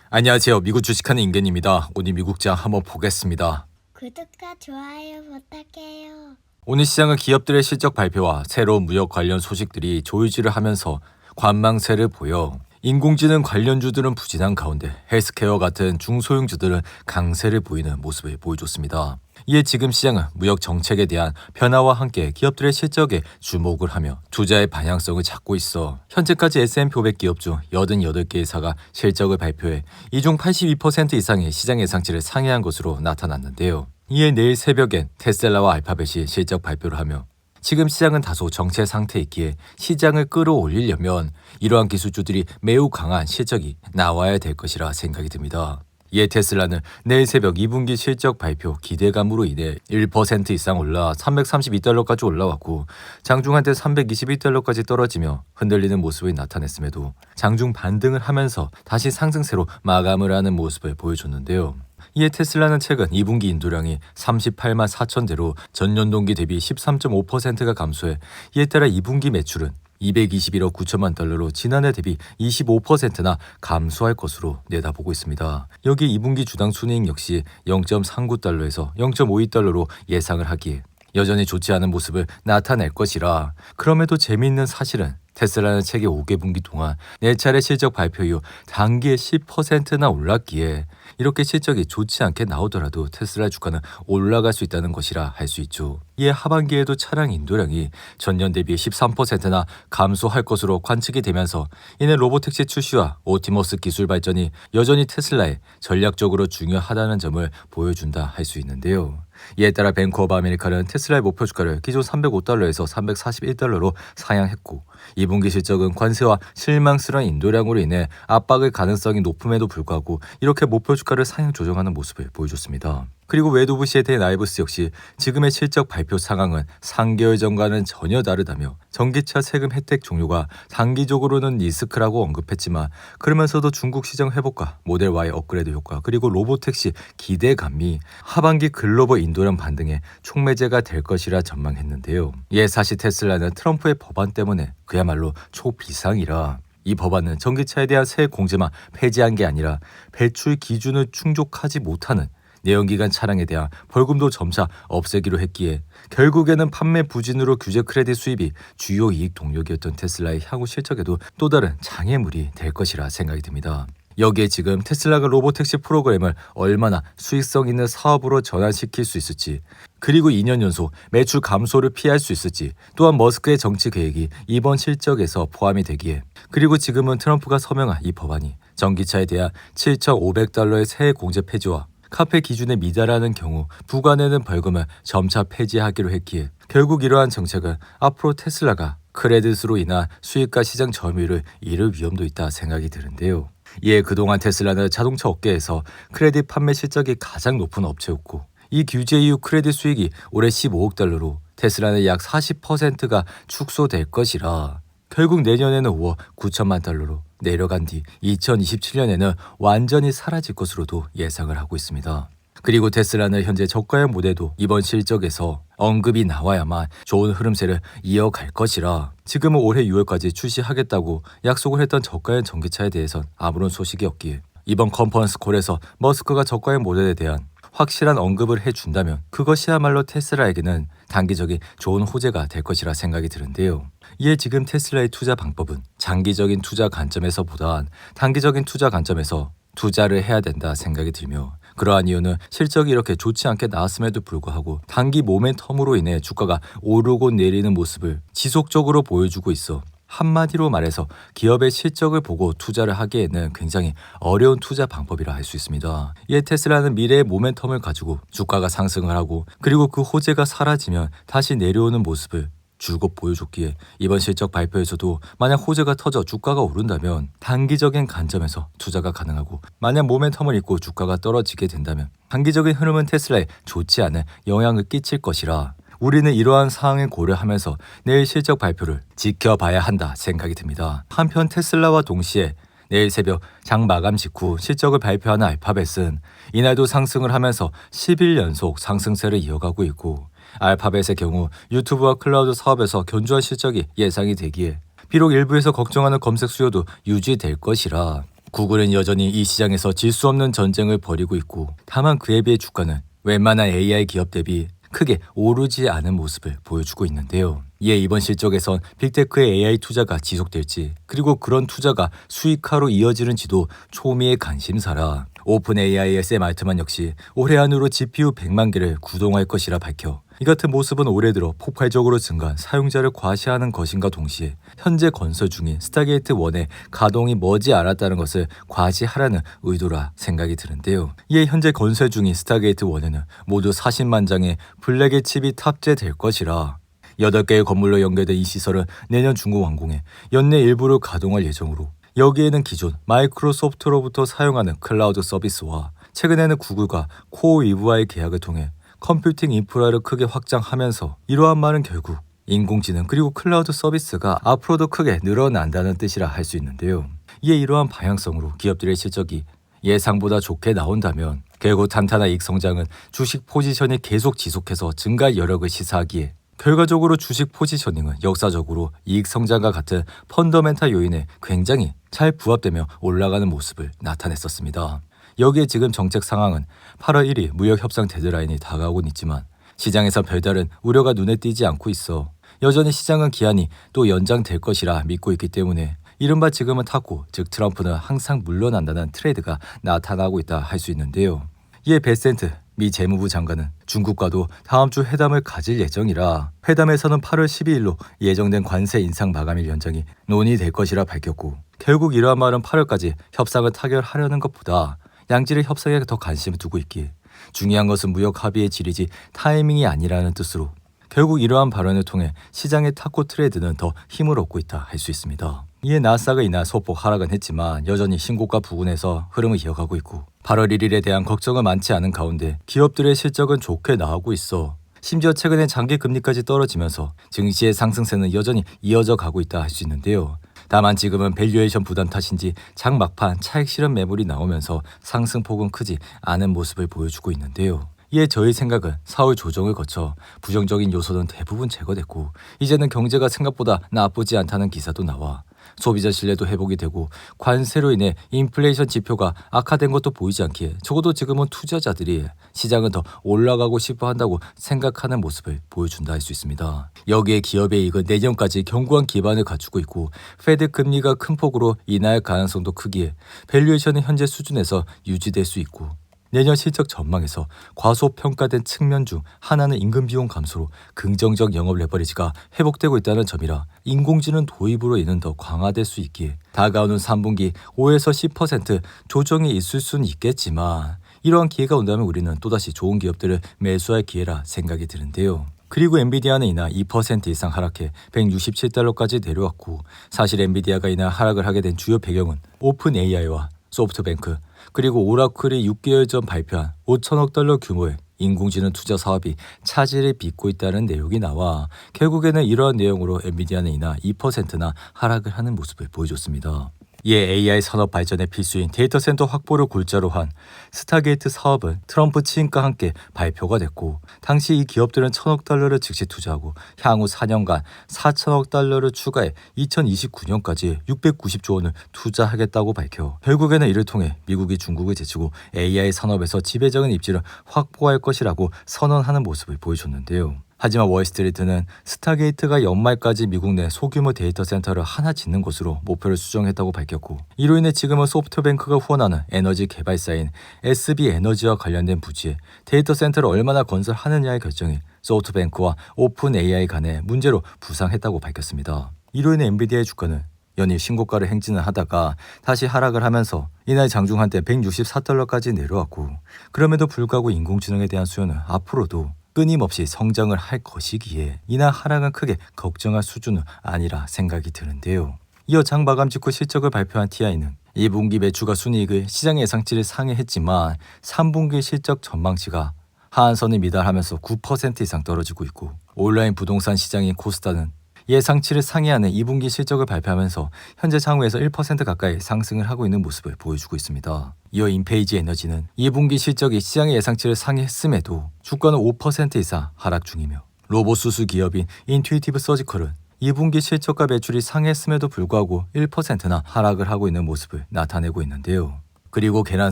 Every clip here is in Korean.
안녕하세요. 미국 주식하는 임gen입니다. 오늘 미국장 한번 보겠습니다. 구독과 좋아요 부탁해요. 오늘 시장은 기업들의 실적 발표와 새로운 무역 관련 소식들이 조이지를 하면서 관망세를 보여 인공지능 관련주들은 부진한 가운데 헬스케어 같은 중소형주들은 강세를 보이는 모습을 보여줬습니다. 이에 지금 시장은 무역 정책에 대한 변화와 함께 기업들의 실적에 주목을 하며 투자의 방향성을 잡고 있어 현재까지 S&P 500 기업 중 88개 회사가 실적을 발표해 이 중 82% 이상의 시장 예상치를 상회한 것으로 나타났는데요. 이에 내일 새벽엔 테슬라와 알파벳이 실적 발표를 하며 지금 시장은 다소 정체 상태이기에 시장을 끌어올리려면 이러한 기술주들이 매우 강한 실적이 나와야 될 것이라 생각이 듭니다. 이에 테슬라는 내일 새벽 2분기 실적 발표 기대감으로 인해 1% 이상 올라 332달러까지 올라왔고 장중 한때 321달러까지 떨어지며 흔들리는 모습을 나타냈음에도 장중 반등을 하면서 다시 상승세로 마감을 하는 모습을 보여줬는데요. 이에 테슬라는 최근 2분기 인도량이 38만 4천 대로 전년 동기 대비 13.5%가 감소해 이에 따라 2분기 매출은 221억 9천만 달러로 지난해 대비 25%나 감소할 것으로 내다보고 있습니다. 여기 2분기 주당 순이익 역시 0.39달러에서 0.52달러로 예상을 하기에 여전히 좋지 않은 모습을 나타낼 것이라 그럼에도 재미있는 사실은 테슬라는 최근 5개 분기 동안 4차례 실적 발표 이후 단기에 10%나 올랐기에 이렇게 실적이 좋지 않게 나오더라도 테슬라 주가는 올라갈 수 있다는 것이라 할 수 있죠. 이에 하반기에도 차량 인도량이 전년 대비 13%나 감소할 것으로 관측이 되면서 이내 로보택시 출시와 옵티머스 기술 발전이 여전히 테슬라에 전략적으로 중요하다는 점을 보여준다 할 수 있는데요. 이에 따라 뱅크 오브 아메리카는 테슬라의 목표 주가를 기존 305달러에서 341달러로 상향했고 2분기 실적은 관세와 실망스러운 인도량으로 인해 압박의 가능성이 높음에도 불구하고 이렇게 목표 주가를 상향 조정하는 모습을 보여줬습니다. 그리고 웨도브시에 대해 나이브스 역시 지금의 실적 발표 상황은 3개월 전과는 전혀 다르다며 전기차 세금 혜택 종료가 단기적으로는 리스크라고 언급했지만 그러면서도 중국 시장 회복과 모델 Y 업그레이드 효과 그리고 로보택시 기대감이 하반기 글로벌 인도량 반등에 촉매제가 될 것이라 전망했는데요. 이에 사실 테슬라는 트럼프의 법안 때문에 그야말로 초비상이라 이 법안은 전기차에 대한 세액 공제만 폐지한 게 아니라 배출 기준을 충족하지 못하는 내연기관 차량에 대한 벌금도 점차 없애기로 했기에 결국에는 판매 부진으로 규제 크레딧 수입이 주요 이익 동력이었던 테슬라의 향후 실적에도 또 다른 장애물이 될 것이라 생각이 듭니다. 여기에 지금 테슬라가 로보택시 프로그램을 얼마나 수익성 있는 사업으로 전환시킬 수 있을지 그리고 2년 연속 매출 감소를 피할 수 있을지 또한 머스크의 정치 계획이 이번 실적에서 포함이 되기에 그리고 지금은 트럼프가 서명한 이 법안이 전기차에 대한 7,500달러의 세액 공제 폐지와 카페 기준에 미달하는 경우 부과되는 벌금을 점차 폐지하기로 했기에 결국 이러한 정책은 앞으로 테슬라가 크레딧으로 인한 수익과 시장 점유율을 잃을 위험도 있다 생각이 드는데요. 이에 그동안 테슬라는 자동차 업계에서 크레딧 판매 실적이 가장 높은 업체였고 이 규제 이후 크레딧 수익이 올해 15억 달러로 테슬라는 약 40%가 축소될 것이라 결국 내년에는 5억 9천만 달러로 내려간 뒤 2027년에는 완전히 사라질 것으로도 예상을 하고 있습니다. 그리고 테슬라는 현재 저가형 모델도 이번 실적에서 언급이 나와야만 좋은 흐름세를 이어갈 것이라 지금은 올해 6월까지 출시하겠다고 약속을 했던 저가형 전기차에 대해선 아무런 소식이 없기에 이번 컨퍼런스 콜에서 머스크가 저가형 모델에 대한 확실한 언급을 해준다면 그것이야말로 테슬라에게는 단기적인 좋은 호재가 될 것이라 생각이 드는데요. 이에 지금 테슬라의 투자 방법은 장기적인 투자 관점에서보단 단기적인 투자 관점에서 투자를 해야 된다 생각이 들며 그러한 이유는 실적이 이렇게 좋지 않게 나왔음에도 불구하고 단기 모멘텀으로 인해 주가가 오르고 내리는 모습을 지속적으로 보여주고 있어 한마디로 말해서 기업의 실적을 보고 투자를 하기에는 굉장히 어려운 투자 방법이라 할 수 있습니다. 이에 테슬라는 미래의 모멘텀을 가지고 주가가 상승을 하고 그리고 그 호재가 사라지면 다시 내려오는 모습을 줄곧 보여줬기에 이번 실적 발표에서도 만약 호재가 터져 주가가 오른다면 단기적인 관점에서 투자가 가능하고 만약 모멘텀을 잃고 주가가 떨어지게 된다면 단기적인 흐름은 테슬라에 좋지 않은 영향을 끼칠 것이라 우리는 이러한 사항을 고려하면서 내일 실적 발표를 지켜봐야 한다 생각이 듭니다. 한편 테슬라와 동시에 내일 새벽 장 마감 직후 실적을 발표하는 알파벳은 이날도 상승을 하면서 10일 연속 상승세를 이어가고 있고 알파벳의 경우 유튜브와 클라우드 사업에서 견조한 실적이 예상이 되기에 비록 일부에서 걱정하는 검색 수요도 유지될 것이라 구글은 여전히 이 시장에서 질 수 없는 전쟁을 벌이고 있고, 다만 그에 비해 주가는 웬만한 AI 기업 대비 크게 오르지 않은 모습을 보여주고 있는데요. 이에 이번 실적에선 빅테크의 AI 투자가 지속될지, 그리고 그런 투자가 수익화로 이어지는지도 초미의 관심사라 오픈 AI의 샘 알트만 역시 올해 안으로 GPU 100만 개를 구동할 것이라 밝혀 이 같은 모습은 올해 들어 폭발적으로 증가한 사용자를 과시하는 것인가 동시에 현재 건설 중인 스타게이트 1의 가동이 머지 않았다는 것을 과시하라는 의도라 생각이 드는데요. 이에 현재 건설 중인 스타게이트 1에는 모두 40만 장의 블랙의 칩이 탑재될 것이라 8개의 건물로 연결된 이 시설은 내년 중국 완공에 연내 일부를 가동할 예정으로, 여기에는 기존 마이크로소프트로부터 사용하는 클라우드 서비스와 최근에는 구글과 코어위브와의 계약을 통해 컴퓨팅 인프라를 크게 확장하면서 이러한 말은 결국 인공지능 그리고 클라우드 서비스가 앞으로도 크게 늘어난다는 뜻이라 할 수 있는데요. 이에 이러한 방향성으로 기업들의 실적이 예상보다 좋게 나온다면 결국 탄탄한 이익 성장은 주식 포지셔닝이 계속 지속해서 증가 여력을 시사하기에 결과적으로 주식 포지셔닝은 역사적으로 이익 성장과 같은 펀더멘탈 요인에 굉장히 잘 부합되며 올라가는 모습을 나타냈었습니다. 여기에 지금 정책 상황은 8월 1일 무역 협상 데드라인이 다가오곤 있지만 시장에서 별다른 우려가 눈에 띄지 않고 있어 여전히 시장은 기한이 또 연장될 것이라 믿고 있기 때문에 이른바 지금은 탔고, 즉 트럼프는 항상 물러난다는 트레이드가 나타나고 있다 할 수 있는데요. 이에 베센트 미 재무부 장관은 중국과도 다음 주 회담을 가질 예정이라 회담에서는 8월 12일로 예정된 관세 인상 마감일 연장이 논의될 것이라 밝혔고, 결국 이러한 말은 8월까지 협상을 타결하려는 것보다 양질의 협상에 더 관심을 두고 있기에 중요한 것은 무역 합의의 질이지 타이밍이 아니라는 뜻으로 결국 이러한 발언을 통해 시장의 탁구 트레이드는 더 힘을 얻고 있다 할 수 있습니다. 이에 나스닥은 이날 소폭 하락은 했지만 여전히 신고가 부근에서 흐름을 이어가고 있고 8월 1일에 대한 걱정은 많지 않은 가운데 기업들의 실적은 좋게 나오고 있어 심지어 최근에 장기 금리까지 떨어지면서 증시의 상승세는 여전히 이어져 가고 있다 할 수 있는데요. 다만 지금은 밸류에이션 부담 탓인지 장 막판 차익 실현 매물이 나오면서 상승폭은 크지 않은 모습을 보여주고 있는데요. 이에 저희 생각은 4월 조정을 거쳐 부정적인 요소는 대부분 제거됐고 이제는 경제가 생각보다 나쁘지 않다는 기사도 나와 소비자 신뢰도 회복이 되고 관세로 인해 인플레이션 지표가 악화된 것도 보이지 않기에 적어도 지금은 투자자들이 시장은 더 올라가고 싶어 한다고 생각하는 모습을 보여준다 할 수 있습니다. 여기에 기업의 이익은 내년까지 견고한 기반을 갖추고 있고 페드 금리가 큰 폭으로 인하할 가능성도 크기에 밸류에이션은 현재 수준에서 유지될 수 있고 내년 실적 전망에서 과소평가된 측면 중 하나는 임금 비용 감소로 긍정적 영업 레버리지가 회복되고 있다는 점이라 인공지능 도입으로 이는 더 강화될 수 있기에 다가오는 3분기 5에서 10% 조정이 있을 수는 있겠지만 이러한 기회가 온다면 우리는 또다시 좋은 기업들을 매수할 기회라 생각이 드는데요. 그리고 엔비디아는 이날 2% 이상 하락해 167달러까지 내려왔고 사실 엔비디아가 이날 하락을 하게 된 주요 배경은 오픈 AI와 소프트뱅크 그리고 오라클이 6개월 전 발표한 5천억 달러 규모의 인공지능 투자 사업이 차질을 빚고 있다는 내용이 나와 결국에는 이러한 내용으로 엔비디아는 이날 2%나 하락을 하는 모습을 보여줬습니다. 이에 AI 산업 발전의 필수인 데이터 센터 확보를 골자로 한 스타게이트 사업은 트럼프 취임과 함께 발표가 됐고 당시 이 기업들은 1,000억 달러를 즉시 투자하고 향후 4년간 4천억 달러를 추가해 2029년까지 690조 원을 투자하겠다고 밝혀 결국에는 이를 통해 미국이 중국을 제치고 AI 산업에서 지배적인 입지를 확보할 것이라고 선언하는 모습을 보여줬는데요. 하지만 월스트리트는 스타게이트가 연말까지 미국 내 소규모 데이터 센터를 하나 짓는 것으로 목표를 수정했다고 밝혔고 이로 인해 지금은 소프트뱅크가 후원하는 에너지 개발사인 SB에너지와 관련된 부지에 데이터 센터를 얼마나 건설하느냐의 결정이 소프트뱅크와 오픈 AI 간의 문제로 부상했다고 밝혔습니다. 이로 인해 엔비디아의 주가는 연일 신고가를 행진을 하다가 다시 하락을 하면서 이날 장중 한때 164달러까지 내려왔고 그럼에도 불구하고 인공지능에 대한 수요는 앞으로도 끊임없이 성장을 할 것이기에 이날 하락은 크게 걱정할 수준은 아니라 생각이 드는데요. 이어 장 마감 직후 실적을 발표한 TI는 2분기 매출과 순이익을 시장 예상치를 상회했지만 3분기 실적 전망치가 하한선을 미달하면서 9% 이상 떨어지고 있고 온라인 부동산 시장인 코스닥은 예상치를 상회하는 2분기 실적을 발표하면서 현재 장외에서 1% 가까이 상승을 하고 있는 모습을 보여주고 있습니다. 이어 인페이지 에너지는 2분기 실적이 시장의 예상치를 상회했음에도 주가는 5% 이상 하락 중이며 로봇 수술 기업인 인투이티브 서지컬은 2분기 실적과 매출이 상했음에도 불구하고 1%나 하락을 하고 있는 모습을 나타내고 있는데요. 그리고 계란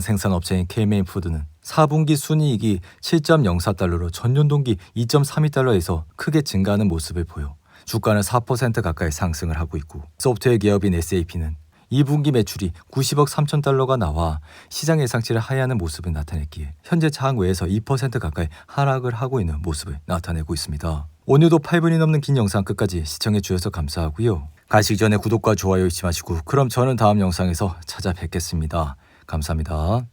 생산업체인 K메인푸드는 4분기 순이익이 7.04달러로 전년 동기 2.32달러에서 크게 증가하는 모습을 보여 주가는 4% 가까이 상승을 하고 있고, 소프트웨어 기업인 SAP는 2분기 매출이 90억 3천 달러가 나와 시장 예상치를 하회하는 모습을 나타냈기에 현재 장외에서 2% 가까이 하락을 하고 있는 모습을 나타내고 있습니다. 오늘도 8분이 넘는 긴 영상 끝까지 시청해 주셔서 감사하고요. 가시기 전에 구독과 좋아요 잊지 마시고, 그럼 저는 다음 영상에서 찾아뵙겠습니다. 감사합니다.